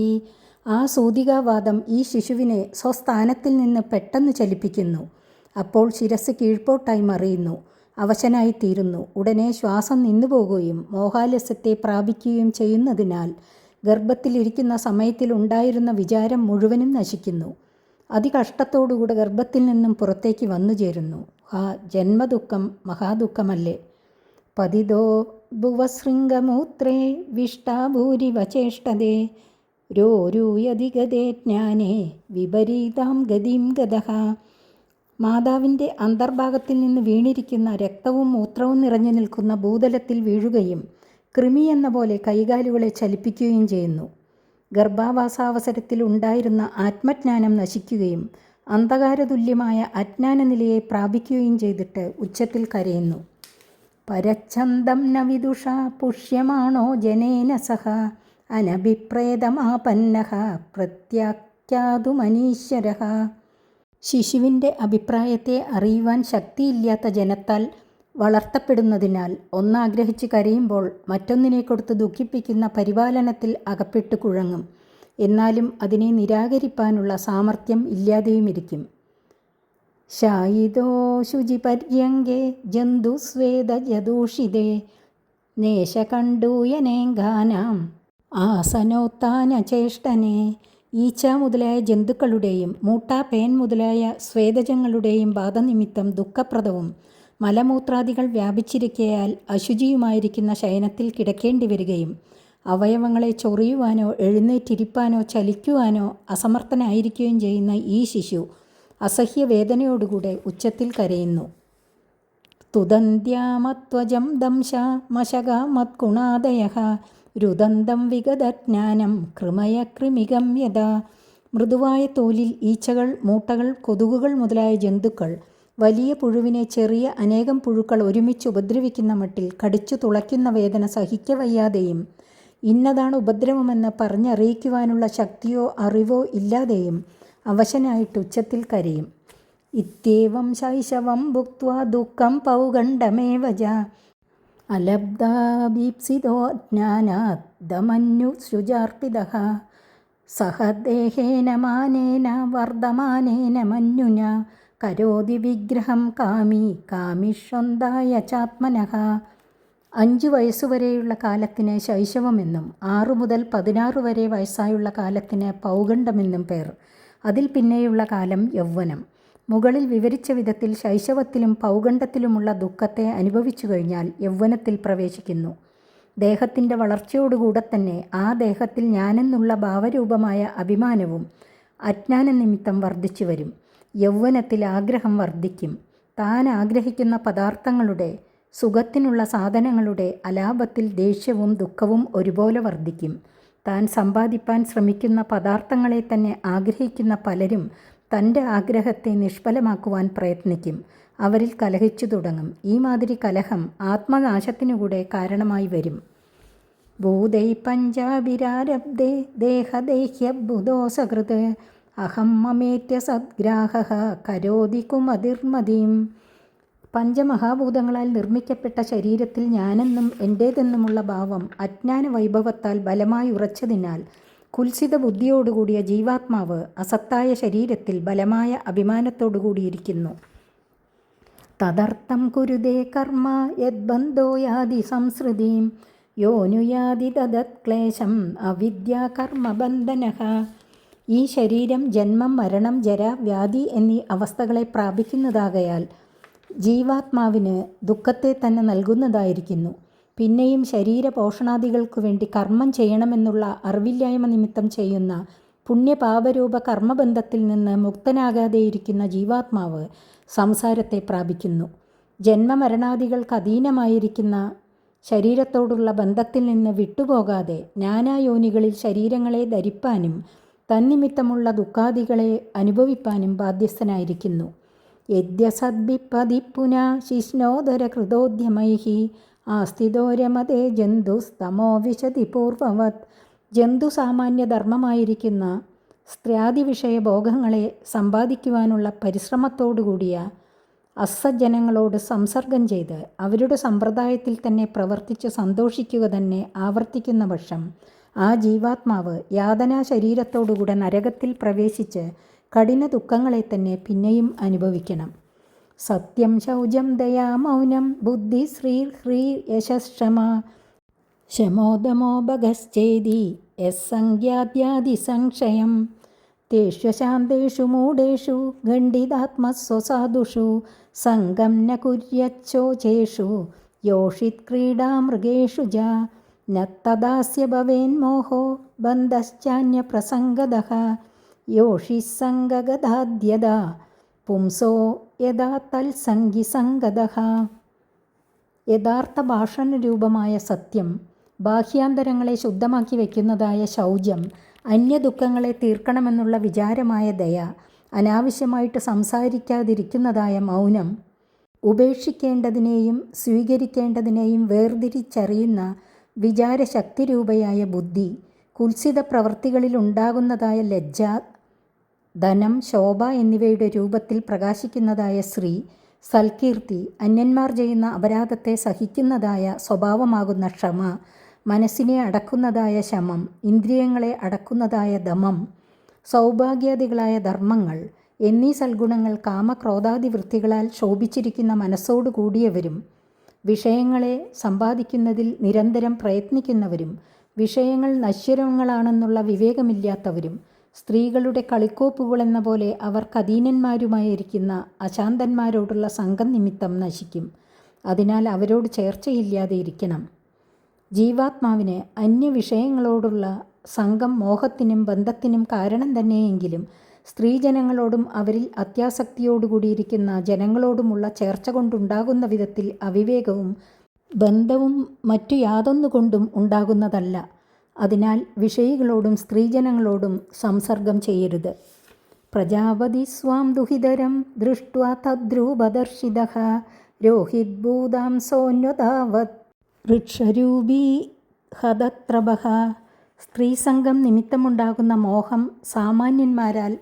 ആ സൂതികാവാദം ഈ ശിശുവിനെ സ്വസ്ഥാനത്തിൽ നിന്ന് പെട്ടെന്ന് ചലിപ്പിക്കുന്നു. അപ്പോൾ ശിരസ് കീഴ്പോട്ടായി മറിയുന്നു, അവശനായിത്തീരുന്നു. ഉടനെ ശ്വാസം നിന്നുപോകുകയും മോഹാലസ്യത്തെ പ്രാപിക്കുകയും ചെയ്യുന്നതിനാൽ ഗർഭത്തിലിരിക്കുന്ന സമയത്തിൽ ഉണ്ടായിരുന്ന വിചാരം മുഴുവനും നശിക്കുന്നു. അതികഷ്ടത്തോടുകൂടെ ഗർഭത്തിൽ നിന്നും പുറത്തേക്ക് വന്നു ചേരുന്നു. ഹാ, ജന്മദുഃഖം മഹാദുഃഖമല്ലേ. പതിതോ ഭുവശൃംഗമൂത്രേ വിഷ്ടാഭൂരിവചേഷ്ടതേ രോരൂയധിഗതേ ജ്ഞാനേ വിപരീതാം ഗതിം ഗതഃ. മാതാവിൻ്റെ അന്തർഭാഗത്തിൽ നിന്ന് വീണിരിക്കുന്ന രക്തവും മൂത്രവും നിറഞ്ഞു നിൽക്കുന്ന ഭൂതലത്തിൽ വീഴുകയും കൃമി എന്ന പോലെ കൈകാലുകളെ ചലിപ്പിക്കുകയും ചെയ്യുന്നു. ഗർഭാവാസാവസരത്തിൽ ഉണ്ടായിരുന്ന ആത്മജ്ഞാനം നശിക്കുകയും അന്ധകാരതുല്യമായ അജ്ഞാനനിലയെ പ്രാപിക്കുകയും ചെയ്തിട്ട് ഉച്ചത്തിൽ കരയുന്നു. പരച്ഛന്തം ന വിദുഷ പുഷ്യമാണോ ജനേന സഹ അനഭിപ്രേതമാപന്നഃ പ്രത്യാഖ്യാതുമനീശ്വരഃ. ശിശുവിൻ്റെ അഭിപ്രായത്തെ അറിയുവാൻ ശക്തിയില്ലാത്ത ജനത്താൽ വളർത്തപ്പെടുന്നതിനാൽ ഒന്നാഗ്രഹിച്ച് കരയുമ്പോൾ മറ്റൊന്നിനെ കൊടുത്ത് ദുഃഖിപ്പിക്കുന്ന പരിപാലനത്തിൽ അകപ്പെട്ടു കുഴങ്ങും. എന്നാലും അതിനെ നിരാകരിപ്പാനുള്ള സാമർഥ്യം ഇല്ലാതെയുമിരിക്കും. ശായിതോ ശുചിപര്യങ്കേ ജന്തുസ്വേദജദൂഷിതേ നേശകണ്ഡൂയനേങ്കാനാം ആസനോത്ഥാനചേഷ്ടനെ. ഈച്ച മുതലായ ജന്തുക്കളുടെയും മൂട്ട, പേൻ മുതലായ സ്വേദജങ്ങളുടെയും ബാധനിമിത്തം ദുഃഖപ്രദവും മലമൂത്രാദികൾ വ്യാപിച്ചിരിക്കയാൽ അശുചിയുമായിരിക്കുന്ന ശയനത്തിൽ കിടക്കേണ്ടി വരികയും അവയവങ്ങളെ ചൊറിയുവാനോ എഴുന്നേറ്റിരിപ്പാനോ ചലിക്കുവാനോ അസമർത്ഥനായിരിക്കുകയും ചെയ്യുന്ന ഈ ശിശു അസഹ്യവേദനയോടുകൂടെ ഉച്ചത്തിൽ കരയുന്നു. തുദന്ത്യാമത്വജം ദംശ മശക മത്കുണാദയഃ രുദന്തം വിഗതജ്ഞാനം കൃമയ കൃമികം യഥാ. മൃദുവായ തോലിൽ ഈച്ചകൾ, മൂട്ടകൾ, കൊതുകുകൾ മുതലായ ജന്തുക്കൾ വലിയ പുഴുവിനെ ചെറിയ അനേകം പുഴുക്കൾ ഒരുമിച്ച് ഉപദ്രവിക്കുന്ന മട്ടിൽ കടിച്ചു തുളയ്ക്കുന്ന വേദന സഹിക്കവയ്യാതെയും ഇന്നതാണ് ഉപദ്രവമെന്ന് പറഞ്ഞറിയിക്കുവാനുള്ള ശക്തിയോ അറിവോ ഇല്ലാതെയും അവശനായിട്ട് ഉച്ചത്തിൽ കരയും. ഇത്യേവം ശൈശവം ഭുക്ത്വാ ദുഃഖം പൗഗണ്ഡമേവ ജ അലബ്ധാഭീപ്സിതോ ജ്ഞാനാത് ദമന്യുസൃജാർപ്പിതഃ സഹ ദേഹേന മാനേന വർദ്ധമാനേന മന്യുന കരോതി വിഗ്രഹം കാമി കാമിഷ്വന്തായ ചാത്മനഃ. 5 വയസ്സുവരെയുള്ള കാലത്തിന് ശൈശവമെന്നും 6 മുതൽ 16 വരെ വയസ്സായുള്ള കാലത്തിന് പൗഗണ്ഡമെന്നും പേർ. അതിൽ പിന്നെയുള്ള കാലം യൗവനം. മുകളിൽ വിവരിച്ച വിധത്തിൽ ശൈശവത്തിലും പൗഗണ്ഡത്തിലുമുള്ള ദുഃഖത്തെ അനുഭവിച്ചു കഴിഞ്ഞാൽ യൗവനത്തിൽ പ്രവേശിക്കുന്നു. ദേഹത്തിൻ്റെ വളർച്ചയോടുകൂടെ തന്നെ ആ ദേഹത്തിൽ ഞാനെന്നുള്ള ഭാവരൂപമായ അഭിമാനവും അജ്ഞാന നിമിത്തം വർദ്ധിച്ചു വരും. യൗവനത്തിൽ ആഗ്രഹം വർദ്ധിക്കും. താൻ ആഗ്രഹിക്കുന്ന പദാർത്ഥങ്ങളുടെ, സുഖത്തിനുള്ള സാധനങ്ങളുടെ അലാപത്തിൽ ദേഷ്യവും ദുഃഖവും ഒരുപോലെ വർദ്ധിക്കും. താൻ സമ്പാദിപ്പാൻ ശ്രമിക്കുന്ന പദാർത്ഥങ്ങളെ തന്നെ ആഗ്രഹിക്കുന്ന പലരും തൻ്റെ ആഗ്രഹത്തെ നിഷ്ഫലമാക്കുവാൻ പ്രയത്നിക്കും. അവരിൽ കലഹിച്ചു തുടങ്ങും. ഈ മാതിരി കലഹം ആത്മനാശത്തിനുകൂടെ കാരണമായി വരും. ഭൂതൈ പഞ്ചാഭിരാരബ്ധേ ദേഹദേഹ്യബുധോ സകൃത് അഹം മമേത്യ സദ്ഗ്രാഹഃ കരോതി കുമതിർമതിം. പഞ്ചമഹാഭൂതങ്ങളാൽ നിർമ്മിക്കപ്പെട്ട ശരീരത്തിൽ ഞാനെന്നും എൻ്റേതെന്നുമുള്ള ഭാവം അജ്ഞാന വൈഭവത്താൽ ബലമായി ഉറച്ചതിനാൽ കുൽസിത ബുദ്ധിയോടുകൂടിയ ജീവാത്മാവ് അസത്തായ ശരീരത്തിൽ ബലമായ അഭിമാനത്തോടുകൂടിയിരിക്കുന്നു. തദർത്ഥം കുരുതേ കർമ്മ യദ്ബന്ധോ യാതി സംസൃതിം യോനുയാതി തദത് ക്ലേശം അവിദ്യാ കർമ്മബന്ധനഃ. ഈ ശരീരം ജന്മം, മരണം, ജര, വ്യാധി എന്നീ അവസ്ഥകളെ പ്രാപിക്കുന്നതാകയാൽ ജീവാത്മാവിന് ദുഃഖത്തെ തന്നെ നൽകുന്നതായിരിക്കുന്നു. പിന്നെയും ശരീരപോഷണാദികൾക്കു വേണ്ടി കർമ്മം ചെയ്യണമെന്നുള്ള അറിവില്ലായ്മ നിമിത്തം ചെയ്യുന്ന പുണ്യപാപരൂപ കർമ്മബന്ധത്തിൽ നിന്ന് മുക്തനാകാതെയിരിക്കുന്ന ജീവാത്മാവ് സംസാരത്തെ പ്രാപിക്കുന്നു. ജന്മമരണാദികൾക്ക് അധീനമായിരിക്കുന്ന ശരീരത്തോടുള്ള ബന്ധത്തിൽ നിന്ന് വിട്ടുപോകാതെ നാനായോനികളിൽ ശരീരങ്ങളെ ധരിപ്പാനും തന്നിമിത്തമുള്ള ദുഃഖാദികളെ അനുഭവിപ്പാനും ബാധ്യസ്ഥനായിരിക്കുന്നു. യദ്യസദ്ഭിപ്പതി പുനാ ശിഷ്ണോദര കൃതോദ്യമൈഃ ആസ്ഥിതോ രമതേ ജന്തുസ്തമോ വിശതി പൂർവവത്. ജന്തു സാമാന്യധർമ്മമായിരിക്കുന്ന സ്ത്രീയാദിവിഷയ ഭോഗങ്ങളെ സമ്പാദിക്കുവാനുള്ള പരിശ്രമത്തോടുകൂടിയ അസജ്ജനങ്ങളോട് സംസർഗം ചെയ്ത് അവരുടെ സമ്പ്രദായത്തിൽ തന്നെ പ്രവർത്തിച്ച് സന്തോഷിക്കുക തന്നെ ആവർത്തിക്കുന്ന പക്ഷം ആ ജീവാത്മാവ് യാതനാ ശരീരത്തോടുകൂടെ നരകത്തിൽ പ്രവേശിച്ച് കഠിന ദുഃഖങ്ങളെ തന്നെ പിന്നെയും അനുഭവിക്കണം. സത്യം ശൗചം ദയാ മൗനം ബുദ്ധി ശ്രീ ഹ്രീ യശക്ഷമ ശമോദമോ ഭഗശ്ചേതി യസ്സംഖ്യാദ്യാദി സംശയം തേഷ്വശാന്തേഷു മൂഢേഷു ഖണ്ഡിതാത്മസ്വസാധുഷു സംഗം ന കുര്യച്ഛോചേഷു യോഷിത് ക്രീഡാമൃഗേഷു ജ ന തദാസ്യ ഭവേന്മോഹോ ബന്ധശ്ചാന്യപ്രസംഗതഃ യോഷിസംഗഗതാദ്യത പുംസോ യഥാ തൽസംഗിസംഗതഃ. യഥാർത്ഥ ഭാഷണരൂപമായ സത്യം, ബാഹ്യാന്തരങ്ങളെ ശുദ്ധമാക്കി വയ്ക്കുന്നതായ ശൗചം, അന്യദുഃഖങ്ങളെ തീർക്കണമെന്നുള്ള വിചാരമായ ദയ, അനാവശ്യമായിട്ട് സംസാരിക്കാതിരിക്കുന്നതായ മൗനം, ഉപേക്ഷിക്കേണ്ടതിനെയും സ്വീകരിക്കേണ്ടതിനെയും വേർതിരിച്ചറിയുന്ന വിചാരശക്തിരൂപയായ ബുദ്ധി, കുൽസിത പ്രവൃത്തികളിലുണ്ടാകുന്നതായ ലജ്ജ, ധനം, ശോഭ എന്നിവയുടെ രൂപത്തിൽ പ്രകാശിക്കുന്നതായ ശ്രീ, സൽകീർത്തി, അന്യന്മാർ ചെയ്യുന്ന അപരാധത്തെ സഹിക്കുന്നതായ സ്വഭാവമാകുന്ന ക്ഷമ, മനസ്സിനെ അടക്കുന്നതായ ശമം, ഇന്ദ്രിയങ്ങളെ അടക്കുന്നതായ ദമം, സൗഭാഗ്യാദികളായ ധർമ്മങ്ങൾ എന്നീ സൽഗുണങ്ങൾ കാമക്രോധാദി വൃത്തികളാൽ ശോഭിച്ചിരിക്കുന്ന മനസ്സോടു കൂടിയവരും വിഷയങ്ങളെ സമ്പാദിക്കുന്നതിൽ നിരന്തരം പ്രയത്നിക്കുന്നവരും വിഷയങ്ങൾ നശ്വരങ്ങളാണെന്നുള്ള വിവേകമില്ലാത്തവരും സ്ത്രീകളുടെ കളിക്കോപ്പുകളെന്ന പോലെ അവർക്കധീനന്മാരുമായിരിക്കുന്ന അശാന്തന്മാരോടുള്ള സംഘം നിമിത്തം നശിക്കും. അതിനാൽ അവരോട് ചേർച്ചയില്ലാതെ ഇരിക്കണം. ജീവാത്മാവിന് അന്യവിഷയങ്ങളോടുള്ള സംഘം മോഹത്തിനും ബന്ധത്തിനും കാരണം തന്നെയെങ്കിലും സ്ത്രീജനങ്ങളോടും അവരിൽ അത്യാസക്തിയോടുകൂടിയിരിക്കുന്ന ജനങ്ങളോടുമുള്ള ചേർച്ച കൊണ്ടുണ്ടാകുന്ന വിധത്തിൽ അവിവേകവും ബന്ധവും മറ്റു യാതൊന്നുകൊണ്ടും ഉണ്ടാകുന്നതല്ല. അതിനാൽ വിഷയികളോടും സ്ത്രീജനങ്ങളോടും സംസർഗം ചെയ്യരുത്. പ്രജാപതി സ്വാം ദുഹിതരം ദൃഷ്ട്വാ തദ്രൂപദർശിതഃ രോഹിദ്ഭൂതാം സോന്വതാവത് വൃക്ഷരൂപീ ഹതത്രഭഃ. സ്ത്രീസംഘം നിമിത്തമുണ്ടാകുന്ന മോഹം സാമാന്യന്മാരാൽ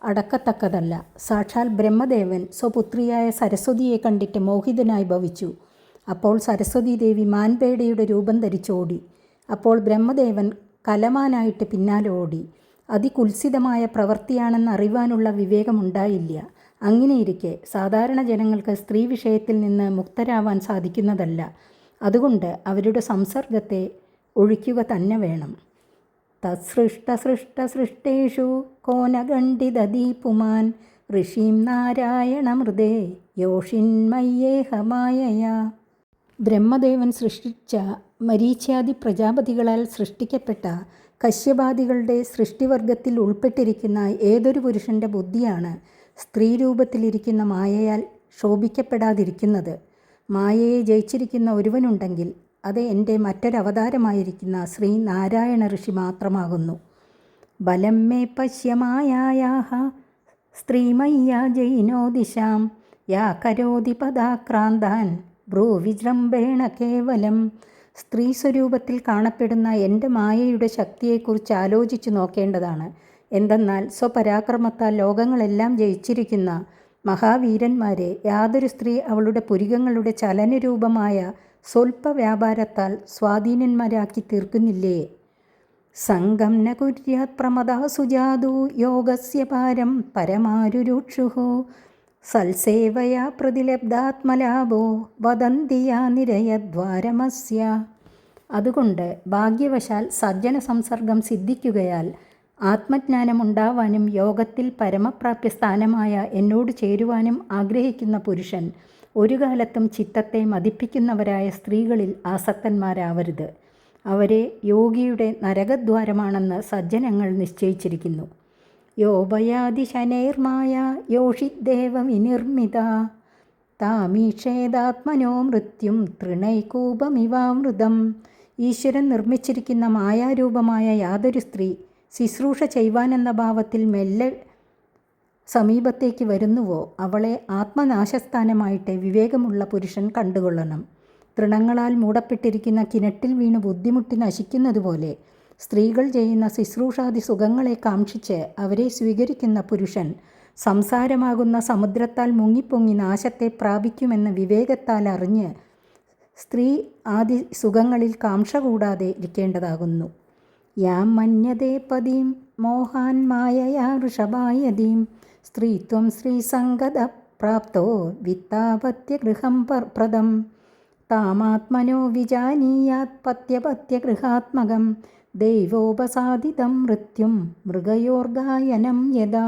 അടക്കത്തക്കതല്ല. സാക്ഷാൽ ബ്രഹ്മദേവൻ സ്വപുത്രിയായ സരസ്വതിയെ കണ്ടിട്ട് മോഹിതനായി ഭവിച്ചു. അപ്പോൾ സരസ്വതി ദേവി മാൻപേടയുടെ രൂപം ധരിച്ചോടി. അപ്പോൾ ബ്രഹ്മദേവൻ കലമാനായിട്ട് പിന്നാലെ ഓടി. അതികുൽസിതമായ പ്രവൃത്തിയാണെന്ന് അറിവാനുള്ള വിവേകമുണ്ടായില്ല. അങ്ങനെയിരിക്കെ സാധാരണ ജനങ്ങൾക്ക് സ്ത്രീ വിഷയത്തിൽ നിന്ന് മുക്തരാവാൻ സാധിക്കുന്നതല്ല. അതുകൊണ്ട് അവരുടെ സംസർഗത്തെ ഒഴിക്കുക തന്നെ വേണം. തത്സൃഷ്ടസൃഷ്ടസൃഷ്ടേഷു കോനഖണ്ഡിതദീ പുമാൻ ഋഷീം നാരായണമൃതേ യോഷിന്മയ്യേഹമായയാ. ബ്രഹ്മദേവൻ സൃഷ്ടിച്ച മരീച്യാദി പ്രജാപതികളാൽ സൃഷ്ടിക്കപ്പെട്ട കശ്യപാദികളുടെ സൃഷ്ടിവർഗത്തിൽ ഉൾപ്പെട്ടിരിക്കുന്ന ഏതൊരു പുരുഷൻ്റെ ബുദ്ധിയാണ് സ്ത്രീരൂപത്തിലിരിക്കുന്ന മായയാൽ ശോഭിക്കപ്പെടാതിരിക്കുന്നത്? മായയെ ജയിച്ചിരിക്കുന്ന ഒരുവനുണ്ടെങ്കിൽ അത് എൻ്റെ മറ്റൊരവതാരമായിരിക്കുന്ന ശ്രീ നാരായണ ഋഷി മാത്രമാകുന്നു. ബലം മേ പശ്യമായായാഹ സ്ത്രീമയ്യാ ജയിനോ ദിശാം യാ കരോതി പദാക്രാന്താൻ ഭ്രൂവിജൃംഭേണ കേവലം. സ്ത്രീ സ്വരൂപത്തിൽ കാണപ്പെടുന്ന എൻ്റെ മായയുടെ ശക്തിയെക്കുറിച്ച് ആലോചിച്ചു നോക്കേണ്ടതാണ്. എന്തെന്നാൽ സ്വപരാക്രമത്താൽ ലോകങ്ങളെല്ലാം ജയിച്ചിരിക്കുന്ന മഹാവീരന്മാരെ യാതൊരു സ്ത്രീ അവളുടെ പുരികങ്ങളുടെ ചലനരൂപമായ സ്വൽപ്പ വ്യാപാരത്താൽ സ്വാധീനന്മാരാക്കി തീർക്കുന്നില്ലേ? സംഗം ന കുര്യാത് പ്രമദാസു ജാതു യോഗസ്യ പാരം പരമാരുരുക്ഷുഃ സൽസേവയാ പ്രതിലബ്ധാത്മലാഭോ വദന്തിയാ നിരയദ്വാരമസ്യ. അതുകൊണ്ട് ഭാഗ്യവശാൽ സജ്ജന സംസർഗം സിദ്ധിക്കുകയാൽ ആത്മജ്ഞാനമുണ്ടാവാനും യോഗത്തിൽ പരമപ്രാപ്യ സ്ഥാനമായ എന്നോട് ചേരുവാനും ആഗ്രഹിക്കുന്ന പുരുഷൻ ഒരു കാലത്തും ചിത്തത്തെ മതിപ്പിക്കുന്നവരായ സ്ത്രീകളിൽ ആസക്തന്മാരാവരുത്. അവരെ യോഗിയുടെ നരകദ്വാരമാണെന്ന് സജ്ജനങ്ങൾ നിശ്ചയിച്ചിരിക്കുന്നു. യോപയാതി ശനൈർമായ യോഷിദ്ദേവ വിനിർമ്മിത താമീക്ഷേതാത്മനോ മൃത്യും തൃണൈകൂപമിവാമൃതം. ഈശ്വരൻ നിർമ്മിച്ചിരിക്കുന്ന മായാരൂപമായ യാതൊരു സ്ത്രീ ശുശ്രൂഷ ചെയ്യുവാനെന്ന ഭാവത്തിൽ മെല്ലെ സമീപത്തേക്ക് വരുന്നുവോ അവളെ ആത്മനാശസ്ഥാനമായിട്ട് വിവേകമുള്ള പുരുഷൻ കണ്ടുകൊള്ളണം. തൃണങ്ങളാൽ മൂടപ്പെട്ടിരിക്കുന്ന കിണറ്റിൽ വീണ് ബുദ്ധിമുട്ടി നശിക്കുന്നതുപോലെ സ്ത്രീകൾ ചെയ്യുന്ന ശുശ്രൂഷാദി സുഖങ്ങളെ കാക്ഷിച്ച് അവരെ സ്വീകരിക്കുന്ന പുരുഷൻ സംസാരമാകുന്ന സമുദ്രത്താൽ മുങ്ങിപ്പൊങ്ങി നാശത്തെ പ്രാപിക്കുമെന്ന് വിവേകത്താൽ അറിഞ്ഞ് സ്ത്രീ ആദി സുഖങ്ങളിൽ കാംക്ഷ കൂടാതെ ഇരിക്കേണ്ടതാകുന്നു. യാം മന്യതേ പദീം മോഹാൻ മായയാ ഋഷഭായതീം സ്ത്രീത്വം ശ്രീസംഗത പ്രാപ്തോ വിത്താപത്യഗൃഹം പ്രദം താമാത്മനോ വിജാനീയാത് പത്യപത്യഗൃഹാത്മകം ദൈവോപസാദിതം മൃത്യും മൃഗയോർഗായനം യഥാ.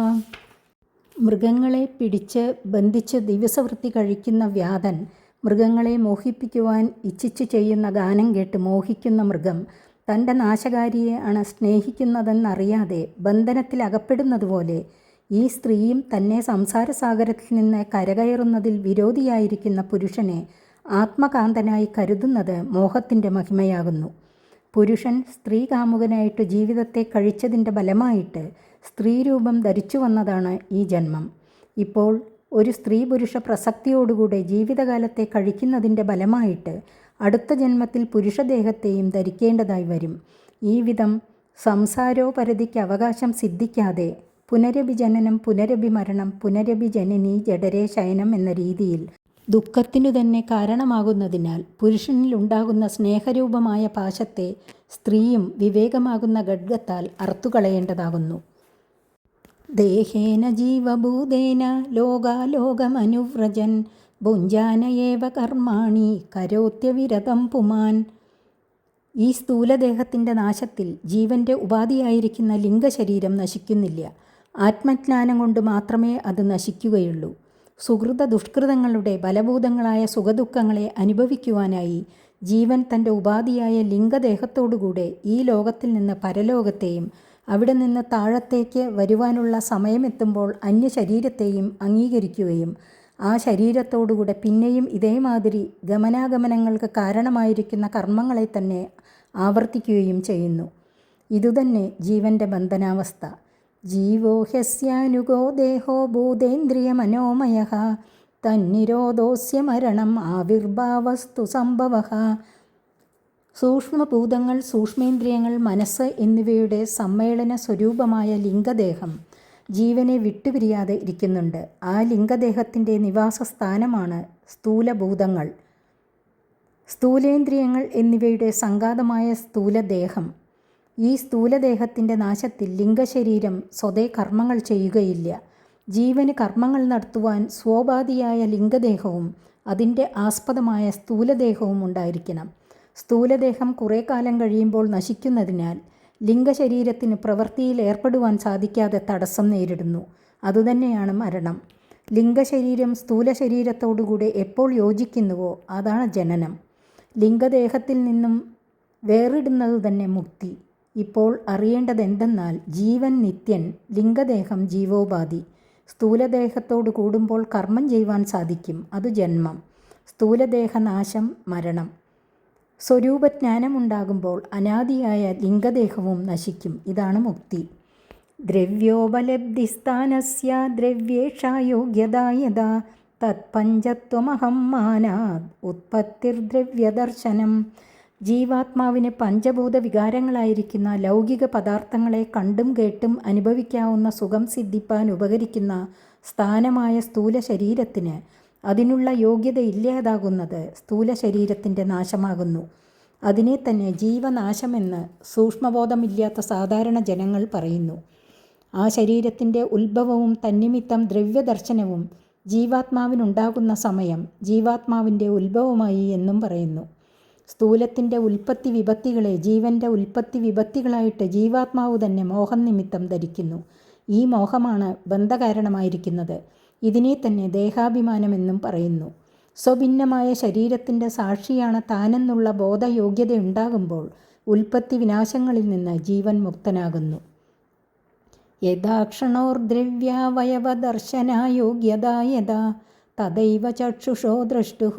മൃഗങ്ങളെ പിടിച്ച് ബന്ധിച്ച് ദിവസവൃത്തി കഴിക്കുന്ന വ്യാധൻ മൃഗങ്ങളെ മോഹിപ്പിക്കുവാൻ ഇച്ഛിച്ചു ചെയ്യുന്ന ഗാനം കേട്ട് മോഹിക്കുന്ന മൃഗം തൻ്റെ നാശകാരിയെയാണ് സ്നേഹിക്കുന്നതെന്നറിയാതെ ബന്ധനത്തിൽ അകപ്പെടുന്നതുപോലെ ഈ സ്ത്രീയും തന്നെ സംസാരസാഗരത്തിൽ നിന്ന് കരകയറുന്നതിൽ വിരോധിയായിരിക്കുന്ന പുരുഷനെ ആത്മകാന്തനായി കരുതുന്നത് മോഹത്തിൻ്റെ മഹിമയാകുന്നു. പുരുഷൻ സ്ത്രീ കാമുകനായിട്ട് ജീവിതത്തെ കഴിച്ചതിൻ്റെ ഫലമായിട്ട് സ്ത്രീരൂപം ധരിച്ചു വന്നതാണ് ഈ ജന്മം. ഇപ്പോൾ ഒരു സ്ത്രീ പുരുഷ പ്രസക്തിയോടുകൂടെ ജീവിതകാലത്തെ കഴിക്കുന്നതിൻ്റെ ഫലമായിട്ട് അടുത്ത ജന്മത്തിൽ പുരുഷദേഹത്തെയും ധരിക്കേണ്ടതായി വരും. ഈ വിധം സംസാരോപരതിക്ക് അവകാശം സിദ്ധിക്കാതെ പുനരഭിജനനം പുനരഭിമരണം പുനരഭിജനനി ജഡരേ ശയനം എന്ന രീതിയിൽ ദുഃഖത്തിനു തന്നെ കാരണമാകുന്നതിനാൽ പുരുഷനിൽ ഉണ്ടാകുന്ന സ്നേഹരൂപമായ പാശത്തെ സ്ത്രീയും വിവേകമാകുന്ന ഖഡ്ഗത്താൽ അറുത്തുകളയേണ്ടതാകുന്നു. ദേഹേന ജീവഭൂതേന ലോകാലോകമനുവ്രജൻ ഭുഞ്ജാനയേവ കർമാണി കരോത്യവിരതം പുമാൻ. ഈ സ്ഥൂലദേഹത്തിൻ്റെ നാശത്തിൽ ജീവൻ്റെ ഉപാധിയായിരിക്കുന്ന ലിംഗശരീരം നശിക്കുന്നില്ല. ആത്മജ്ഞാനം കൊണ്ട് മാത്രമേ അത് നശിക്കുകയുള്ളൂ. സുഹൃത ദുഷ്കൃതങ്ങളുടെ ബലഭൂതങ്ങളായ സുഖദുഃഖങ്ങളെ അനുഭവിക്കുവാനായി ജീവൻ തൻ്റെ ഉപാധിയായ ലിംഗദേഹത്തോടുകൂടെ ഈ ലോകത്തിൽ നിന്ന് പരലോകത്തെയും അവിടെ നിന്ന് താഴത്തേക്ക് വരുവാനുള്ള സമയമെത്തുമ്പോൾ അന്യശരീരത്തെയും അംഗീകരിക്കുകയും ആ ശരീരത്തോടുകൂടെ പിന്നെയും ഇതേമാതിരി ഗമനാഗമനങ്ങൾക്ക് കാരണമായിരിക്കുന്ന കർമ്മങ്ങളെ തന്നെ ആവർത്തിക്കുകയും ചെയ്യുന്നു. ഇതുതന്നെ ജീവൻ്റെ ബന്ധനാവസ്ഥ. ജീവോ ഹ്യസ്യാനുഗോ ദേഹോ ഭൂതേന്ദ്രിയമനോമയഃ തന്നിരോധോസ്യ മരണം ആവിർഭാവസ്തു സംഭവഃ. സൂക്ഷ്മഭൂതങ്ങൾ, സൂക്ഷ്മേന്ദ്രിയങ്ങൾ, മനസ്സ് എന്നിവയുടെ സമ്മേളന സ്വരൂപമായ ലിംഗദേഹം ജീവനെ വിട്ടുപിരിയാതെ ഇരിക്കുന്നുണ്ട്. ആ ലിംഗദേഹത്തിൻ്റെ നിവാസസ്ഥാനമാണ് സ്ഥൂലഭൂതങ്ങൾ, സ്ഥൂലേന്ദ്രിയങ്ങൾ എന്നിവയുടെ സംഘാതമായ സ്ഥൂലദേഹം. ഈ സ്ഥൂലദേഹത്തിൻ്റെ നാശത്തിൽ ലിംഗശരീരം സ്വതേ കർമ്മങ്ങൾ ചെയ്യുകയില്ല. ജീവന് കർമ്മങ്ങൾ നടത്തുവാൻ സ്വോപാധിയായ ലിംഗദേഹവും അതിൻ്റെ ആസ്പദമായ സ്ഥൂലദേഹവും ഉണ്ടായിരിക്കണം. സ്ഥൂലദേഹം കുറേ കാലം കഴിയുമ്പോൾ നശിക്കുന്നതിനാൽ ലിംഗശരീരത്തിന് പ്രവൃത്തിയിൽ ഏർപ്പെടുവാൻ സാധിക്കാതെ തടസ്സം നേരിടുന്നു. അതുതന്നെയാണ് മരണം. ലിംഗശരീരം സ്ഥൂലശരീരത്തോടുകൂടെ എപ്പോൾ യോജിക്കുന്നുവോ അതാണ് ജനനം. ലിംഗദേഹത്തിൽ നിന്നും വേറിടുന്നത് തന്നെ മുക്തി. ഇപ്പോൾ അറിയേണ്ടതെന്തെന്നാൽ ജീവൻ നിത്യൻ, ലിംഗദേഹം ജീവോപാധി. സ്ഥൂലദേഹത്തോട് കൂടുമ്പോൾ കർമ്മം ചെയ്യുവാൻ സാധിക്കും, അത് ജന്മം. സ്ഥൂലദേഹനാശം മരണം. സ്വരൂപജ്ഞാനമുണ്ടാകുമ്പോൾ അനാദിയായ ലിംഗദേഹവും നശിക്കും, ഇതാണ് മുക്തി. ദ്രവ്യോപലബ്ധിസ്ഥാനസ്യ ദ്രവ്യേഷാ യോഗ്യതാ യഥാ തത്പഞ്ചത്വമഹം മാനാത് ഉത്പത്തിർദ്രവ്യദർശനം. ജീവാത്മാവിന് പഞ്ചഭൂത വികാരങ്ങളായിരിക്കുന്ന ലൗകിക പദാർത്ഥങ്ങളെ കണ്ടും കേട്ടും അനുഭവിക്കാവുന്ന സുഖം സിദ്ധിപ്പാൻ ഉപകരിക്കുന്ന സ്ഥാനമായ സ്ഥൂല ശരീരത്തിന് അതിനുള്ള യോഗ്യത ഇല്ലാതാകുന്നത് സ്ഥൂല ശരീരത്തിൻ്റെ നാശമാകുന്നു. അതിനെ തന്നെ ജീവനാശമെന്ന് സൂക്ഷ്മബോധമില്ലാത്ത സാധാരണ ജനങ്ങൾ പറയുന്നു. ആ ശരീരത്തിൻ്റെ ഉത്ഭവവും തന്നിമിത്തം ദ്രവ്യദർശനവും ജീവാത്മാവിനുണ്ടാകുന്ന സമയം ജീവാത്മാവിൻ്റെ ഉത്ഭവമായി എന്നും പറയുന്നു. സ്ഥൂലത്തിൻ്റെ ഉൽപ്പത്തി വിഭക്തികളെ ജീവൻ്റെ ഉൽപ്പത്തി വിഭക്തികളായിട്ട് ജീവാത്മാവ് തന്നെ മോഹം നിമിത്തം ധരിക്കുന്നു. ഈ മോഹമാണ് ബന്ധകാരണമായിരിക്കുന്നത്. ഇതിനെ തന്നെ ദേഹാഭിമാനമെന്നും പറയുന്നു. സ്വഭിന്നമായ ശരീരത്തിൻ്റെ സാക്ഷിയാണ് താനെന്നുള്ള ബോധയോഗ്യതയുണ്ടാകുമ്പോൾ ഉൽപ്പത്തി വിനാശങ്ങളിൽ നിന്ന് ജീവൻ മുക്തനാകുന്നു. യഥാക്ഷണോർദ്രവ്യാവയവദർശനായോഗ്യതാ യഥാ തദൈവ ചക്ഷുഷോ ദ്രഷ്ടുഃ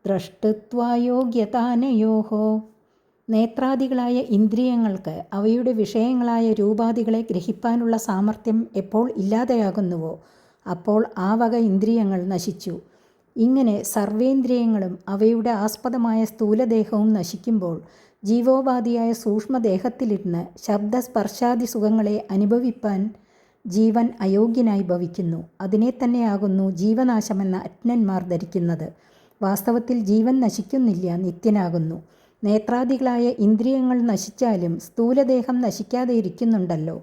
ദ്രഷ്ടുത്വായോഗ്യതാനയോഃ. നേത്രാദികളായ ഇന്ദ്രിയങ്ങൾക്ക് അവയുടെ വിഷയങ്ങളായ രൂപാദികളെ ഗ്രഹിപ്പാനുള്ള സാമർഥ്യം എപ്പോൾ ഇല്ലാതെയാകുന്നുവോ അപ്പോൾ ആ വക ഇന്ദ്രിയങ്ങൾ നശിച്ചു. ഇങ്ങനെ സർവേന്ദ്രിയങ്ങളും അവയുടെ ആസ്പദമായ സ്ഥൂലദേഹവും നശിക്കുമ്പോൾ ജീവോപാധിയായ സൂക്ഷ്മദേഹത്തിലിരുന്ന് ശബ്ദസ്പർശാദി സുഖങ്ങളെ അനുഭവിപ്പാൻ ജീവൻ അയോഗ്യനായി ഭവിക്കുന്നു. അതിനെ തന്നെയാകുന്നു ജീവനാശമെന്ന അജ്ഞന്മാർ ധരിക്കുന്നത്. വാസ്തവത്തിൽ ജീവൻ നശിക്കുന്നില്ല, നിത്യനാകുന്നു. നേത്രാദികളായ ഇന്ദ്രിയങ്ങൾ നശിച്ചാലും സ്ഥൂലദേഹം നശിക്കാതെ ഇരിക്കുന്നുണ്ടല്ലോ.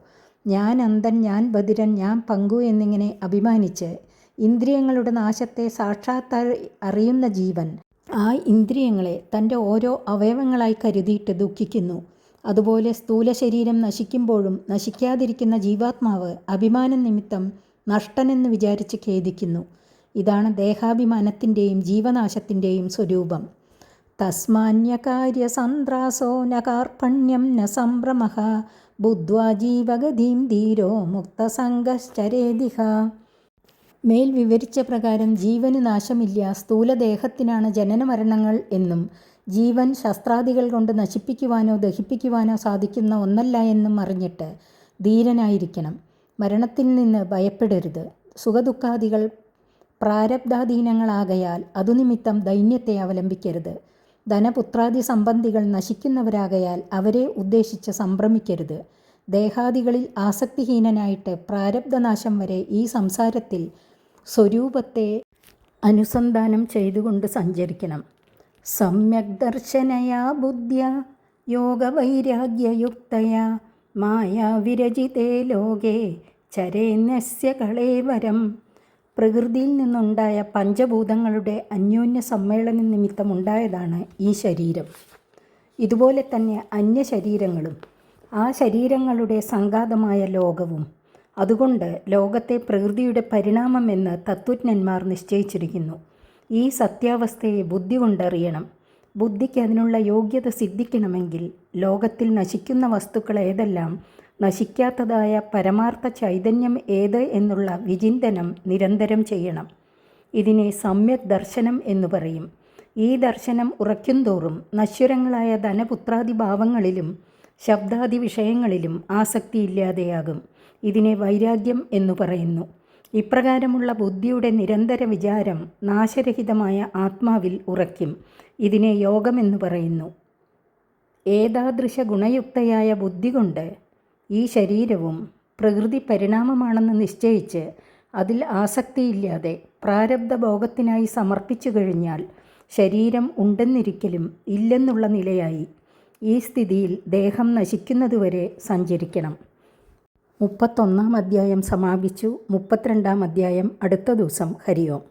ഞാൻ അന്തൻ, ഞാൻ ബധിരൻ, ഞാൻ പങ്കു എന്നിങ്ങനെ അഭിമാനിച്ച് ഇന്ദ്രിയങ്ങളുടെ നാശത്തെ സാക്ഷാത്തായി അറിയുന്ന ജീവൻ ആ ഇന്ദ്രിയങ്ങളെ തൻ്റെ ഓരോ അവയവങ്ങളായി കരുതിയിട്ട് ദുഃഖിക്കുന്നു. അതുപോലെ സ്ഥൂല ശരീരം നശിക്കുമ്പോഴും നശിക്കാതിരിക്കുന്ന ജീവാത്മാവ് അഭിമാന നിമിത്തം നഷ്ടനെന്ന് വിചാരിച്ച് ഖേദിക്കുന്നു. ഇതാണ് ദേഹാഭിമാനത്തിൻ്റെയും ജീവനാശത്തിൻ്റെയും സ്വരൂപം. തസ്മാന്യകാര്യസന്ത്രാസോ ന കാർപ്പണ്യം ന സംഭ്രമഃ ബുദ്ധ്വാ ജീവഗതിം ധീരോ മുക്തസംഗശ്ചരേതിഹ. മേൽ വിവരിച്ച പ്രകാരം ജീവന് നാശമില്ല, സ്ഥൂലദേഹത്തിനാണ് ജനനമരണങ്ങൾ എന്നും ജീവൻ ശസ്ത്രാദികൾ കൊണ്ട് നശിപ്പിക്കുവാനോ ദഹിപ്പിക്കുവാനോ സാധിക്കുന്ന ഒന്നല്ല എന്നും അറിഞ്ഞിട്ട് ധീരനായിരിക്കണം. മരണത്തിൽ നിന്ന് ഭയപ്പെടരുത്. സുഖദുഃഖാദികൾ പ്രാരബ്ധാധീനങ്ങളാകയാൽ അതുനിമിത്തം ദൈന്യത്തെ അവലംബിക്കരുത്. ധനപുത്രാദി സംബന്ധികൾ നശിക്കുന്നവരാകയാൽ അവരെ ഉദ്ദേശിച്ച് സംഭ്രമിക്കരുത്. ദേഹാദികളിൽ ആസക്തിഹീനനായിട്ട് പ്രാരബ്ധനാശം വരെ ഈ സംസാരത്തിൽ സ്വരൂപത്തെ അനുസന്ധാനം ചെയ്തുകൊണ്ട് സഞ്ചരിക്കണം. സമ്യക് ദർശനയാ ബുദ്ധ്യാ യോഗവൈരാഗ്യയുക്തയാ മായാവിരജിതേ ലോകേ ചരേന്യസ്യ കളേവരം. പ്രകൃതിയിൽ നിന്നുണ്ടായ പഞ്ചഭൂതങ്ങളുടെ അന്യോന്യ സമ്മേളന നിമിത്തമുണ്ടായതാണ് ഈ ശരീരം. ഇതുപോലെ തന്നെ അന്യശരീരങ്ങളും ആ ശരീരങ്ങളുടെ സംഘാതമായ ലോകവും. അതുകൊണ്ട് ലോകത്തെ പ്രകൃതിയുടെ പരിണാമമെന്ന് തത്വജ്ഞന്മാർ നിശ്ചയിച്ചിരിക്കുന്നു. ഈ സത്യാവസ്ഥയെ ബുദ്ധി കൊണ്ടറിയണം. ബുദ്ധിക്ക് അതിനുള്ള യോഗ്യത സിദ്ധിക്കണമെങ്കിൽ ലോകത്തിൽ നശിക്കുന്ന വസ്തുക്കൾ ഏതെല്ലാം, നശിക്കാത്തതായ പരമാർത്ഥ ചൈതന്യം ഏത് എന്നുള്ള വിചിന്തനം നിരന്തരം ചെയ്യണം. ഇതിനെ സമ്യക് ദർശനം എന്നു പറയും. ഈ ദർശനം ഉറയ്ക്കുന്തോറും നശ്വരങ്ങളായ ധനപുത്രാദി ഭാവങ്ങളിലും ശബ്ദാദി വിഷയങ്ങളിലും ആസക്തിയില്ലാതെയാകും. ഇതിനെ വൈരാഗ്യം എന്നു പറയുന്നു. ഇപ്രകാരമുള്ള ബുദ്ധിയുടെ നിരന്തര വിചാരം നാശരഹിതമായ ആത്മാവിൽ ഉറയ്ക്കും. ഇതിനെ യോഗമെന്നു പറയുന്നു. ഏതാദൃശ ഗുണയുക്തയായ ബുദ്ധി കൊണ്ട് ഈ ശരീരവും പ്രകൃതി പരിണാമമാണെന്ന് നിശ്ചയിച്ച് അതിൽ ആസക്തിയില്ലാതെ പ്രാരബ്ധ ഭോഗത്തിനായി സമർപ്പിച്ചു കഴിഞ്ഞാൽ ശരീരം ഉണ്ടെന്നിരിക്കലും ഇല്ലെന്നുള്ള നിലയായി. ഈ സ്ഥിതിയിൽ ദേഹം നശിക്കുന്നതുവരെ സഞ്ചരിക്കണം. 31-ാം അധ്യായം സമാപിച്ചു. 32-ാം അധ്യായം അടുത്ത ദിവസം. ഹരി ഓം.